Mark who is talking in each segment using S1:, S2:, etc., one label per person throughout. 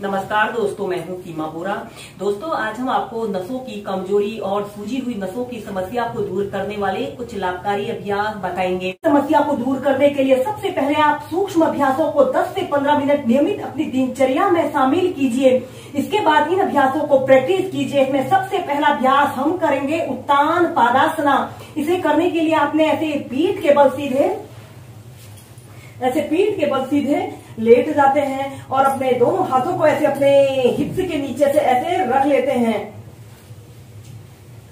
S1: नमस्कार दोस्तों, मैं हूं कीमा बोरा। दोस्तों, आज हम आपको नसों की कमजोरी और सूजी हुई नसों की समस्या को दूर करने वाले कुछ लाभकारी अभ्यास बताएंगे। समस्या को दूर करने के लिए सबसे पहले आप सूक्ष्म अभ्यासों को 10 से 15 मिनट नियमित अपनी दिनचर्या में शामिल कीजिए। इसके बाद इन अभ्यासों को प्रैक्टिस कीजिए। इसमें सबसे पहला अभ्यास हम करेंगे उत्तान पादासना। इसे करने के लिए आपने ऐसे पीठ के बल सीधे लेट जाते हैं और अपने दोनों हाथों को ऐसे अपने हिप्स के नीचे से ऐसे रख लेते हैं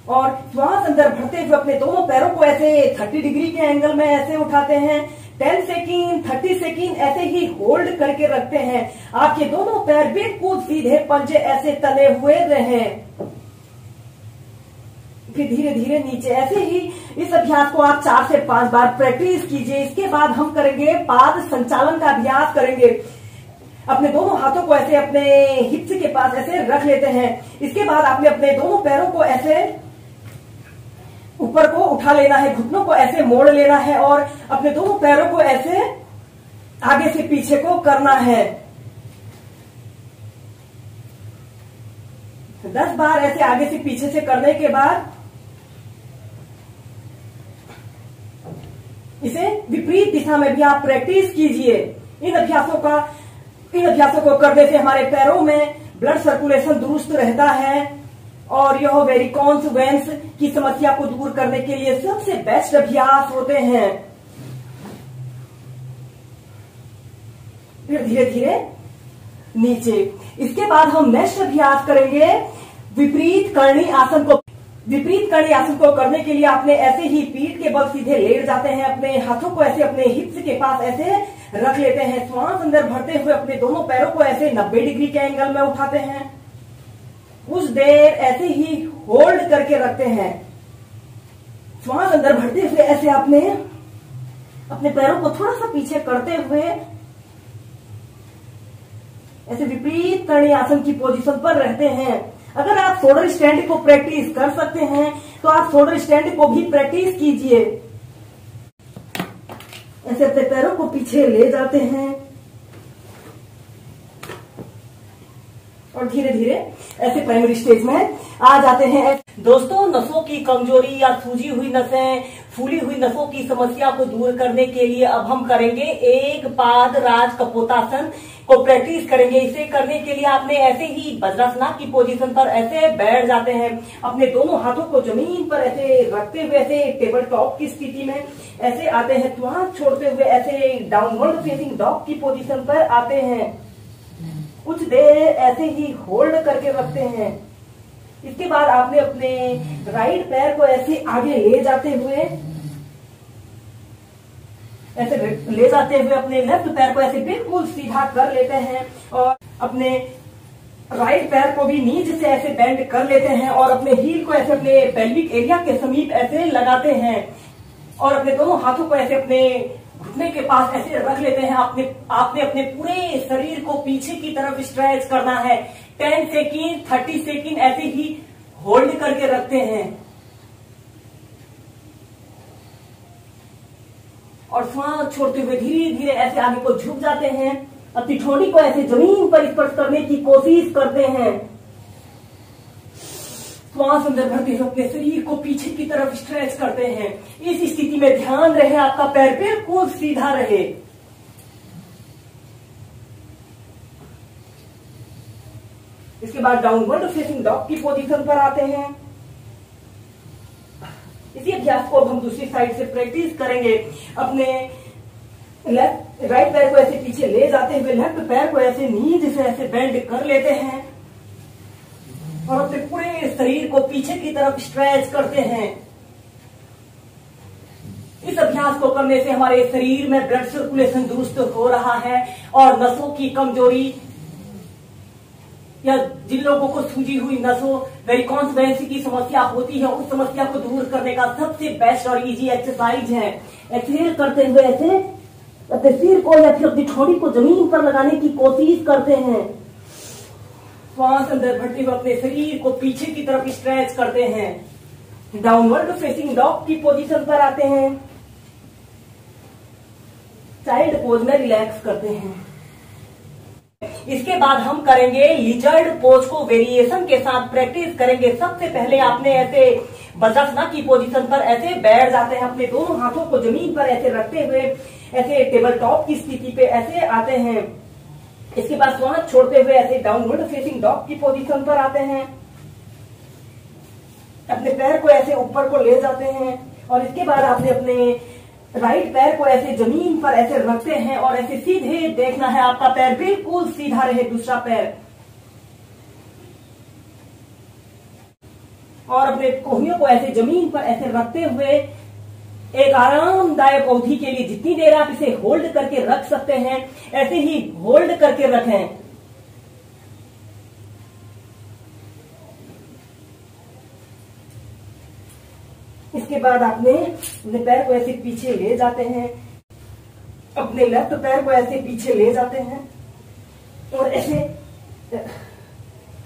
S1: और श्वास अंदर भरते हुए अपने दोनों पैरों को ऐसे 30 डिग्री के एंगल में ऐसे उठाते हैं। 10 सेकेंड 30 सेकेंड ऐसे ही होल्ड करके रखते हैं। आपके दोनों पैर बिल्कुल सीधे पंजे ऐसे तले हुए रहें। फिर धीरे धीरे नीचे। ऐसे ही इस अभ्यास को आप 4 से 5 बार प्रैक्टिस कीजिए। इसके बाद हम करेंगे पाद संचालन का अभ्यास करेंगे। अपने दोनों हाथों को ऐसे अपने हिप्स के पास ऐसे रख लेते हैं। इसके बाद आपने अपने दोनों पैरों को ऐसे ऊपर को उठा लेना है, घुटनों को ऐसे मोड़ लेना है और अपने दोनों पैरों को ऐसे आगे से पीछे को करना है। 10 बार ऐसे आगे से पीछे से करने के बाद इसे विपरीत दिशा में भी आप प्रैक्टिस कीजिए। इन अभ्यासों को करने से हमारे पैरों में ब्लड सर्कुलेशन दुरुस्त रहता है और यह वेरिकोन्स वेन्स की समस्या को दूर करने के लिए सबसे बेस्ट अभ्यास होते हैं। फिर धीरे धीरे नीचे। इसके बाद हम नेक्स्ट अभ्यास करेंगे विपरीत करणी आसन को। विपरीत करणी आसन को करने के लिए आपने ऐसे ही पीठ के बल सीधे लेट जाते हैं। अपने हाथों को ऐसे अपने हिप्स के पास ऐसे रख लेते हैं। श्वास अंदर भरते हुए अपने दोनों पैरों को ऐसे 90 डिग्री के एंगल में उठाते हैं। कुछ देर ऐसे ही होल्ड करके रखते हैं। श्वास अंदर भरते हुए ऐसे अपने पैरों को थोड़ा सा पीछे करते हुए ऐसे विपरीत करणी आसन की पोजीशन पर रहते हैं। अगर आप शोल्डर स्टैंड को प्रैक्टिस कर सकते हैं तो आप शोल्डर स्टैंड को भी प्रैक्टिस कीजिए। ऐसे अपने पैरों को पीछे ले जाते हैं और धीरे धीरे ऐसे प्राइमरी स्टेज में आ जाते हैं। दोस्तों, नसों की कमजोरी या सूजी हुई नसें, फूली हुई नसों की समस्या को दूर करने के लिए अब हम करेंगे एक पाद राज कपोतासन को प्रैक्टिस करेंगे। इसे करने के लिए आपने ऐसे ही वज्रासन की पोजीशन पर ऐसे बैठ जाते हैं। अपने दोनों हाथों को जमीन पर ऐसे रखते हुए ऐसे टेबल टॉप की स्थिति में ऐसे आते हैं। श्वास छोड़ते हुए ऐसे डाउनवर्ड फेसिंग डॉग की पोजीशन पर आते हैं। कुछ देर ऐसे ही होल्ड करके रखते हैं। इसके बाद आपने अपने राइट पैर को ऐसे आगे ले जाते हुए अपने लेफ्ट पैर को ऐसे बिल्कुल सीधा कर लेते हैं और अपने राइट पैर को भी नीचे से ऐसे बेंड कर लेते हैं और अपने हील को ऐसे अपने पेल्विक एरिया के समीप ऐसे लगाते हैं और अपने दोनों हाथों को ऐसे अपने घुटने के पास ऐसे रख लेते हैं। आपने अपने पूरे शरीर को पीछे की तरफ स्ट्रेच करना है। 10 सेकेंड 30 सेकेंड ऐसे ही होल्ड करके रखते हैं और श्वास छोड़ते हुए धीरे धीरे ऐसे आगे को झुक जाते हैं। अपनी ठोड़ी को ऐसे जमीन पर स्पर्श करने की कोशिश करते हैं। श्वास अंदर भरते हुए अपने शरीर को पीछे की तरफ स्ट्रेच करते हैं। इस स्थिति में ध्यान रहे आपका पैर बिल्कुल सीधा रहे। इसके बाद डाउनवर्ड फेसिंग डॉग की पोजीशन पर आते हैं। इसी अभ्यास को अब हम दूसरी साइड से प्रैक्टिस करेंगे। अपने राइट पैर को ऐसे पीछे ले जाते हुए लेफ्ट पैर को ऐसे नीचे से ऐसे बेंड कर लेते हैं और अपने पूरे शरीर को पीछे की तरफ स्ट्रेच करते हैं। इस अभ्यास को करने से हमारे शरीर में ब्लड सर्कुलेशन दुरुस्त हो रहा है और नसों की कमजोरी या जिन लोगों को सूजी हुई नसों वेरिकोन्स वेन्स की समस्या होती है उस समस्या को दूर करने का सबसे बेस्ट और इजी एक्सरसाइज है। एक्सहेल करते हुए ऐसे अपने सिर को या फिर अपनी ठोड़ी को जमीन पर लगाने की कोशिश करते हैं। श्वास अंदर भरते हुए अपने शरीर को पीछे की तरफ स्ट्रेच करते हैं। डाउनवर्ड फेसिंग डॉग की पोजीशन पर आते हैं। चाइल्ड पोज में रिलैक्स करते हैं। इसके बाद हम करेंगे लिजर्ड पोज को वेरिएशन के साथ प्रैक्टिस करेंगे। सबसे पहले आपने ऐसे वज्रासन की पोजीशन पर ऐसे बैठ जाते हैं, अपने दोनों हाथों को जमीन पर ऐसे रखते हुए ऐसे टेबल टॉप की स्थिति पे ऐसे आते हैं। इसके बाद श्वास छोड़ते हुए ऐसे डाउनवर्ड फेसिंग डॉग की पोजीशन पर आते हैं। अपने पैर को ऐसे ऊपर को ले जाते हैं और इसके बाद आपने अपने राइट पैर को ऐसे जमीन पर ऐसे रखते हैं और ऐसे सीधे देखना है, आपका पैर बिल्कुल सीधा रहे, दूसरा पैर, और अपने कोहनियों को ऐसे जमीन पर ऐसे रखते हुए एक आरामदायक अवधि के लिए जितनी देर आप इसे होल्ड करके रख सकते हैं ऐसे ही होल्ड करके रखें। इसके बाद आपने अपने पैर को ऐसे पीछे ले जाते हैं, अपने लेफ्ट पैर को ऐसे पीछे ले जाते हैं और ऐसे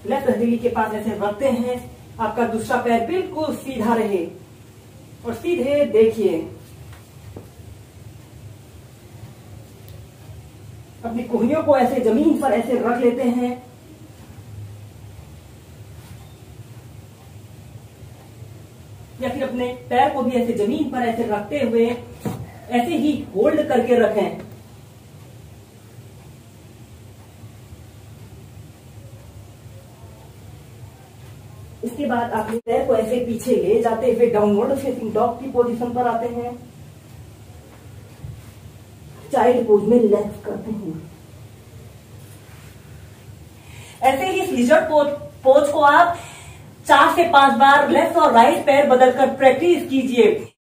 S1: लेफ्ट हथेली के पास ऐसे रखते हैं। आपका दूसरा पैर बिल्कुल सीधा रहे और सीधे देखिए। अपनी कोहनियों को ऐसे जमीन पर ऐसे रख लेते हैं। या फिर अपने पैर को भी ऐसे जमीन पर ऐसे रखते हुए ऐसे ही होल्ड करके रखें। इसके बाद अपने पैर को ऐसे पीछे ले जाते हुए डाउनवर्ड फेसिंग डॉग की पोजीशन पर आते हैं। चाइल्ड पोज में रिलैक्स करते हैं। ऐसे ही लिजर्ड पोज को आप 4 से 5 बार लेफ्ट और राइट पैर बदलकर प्रैक्टिस कीजिए।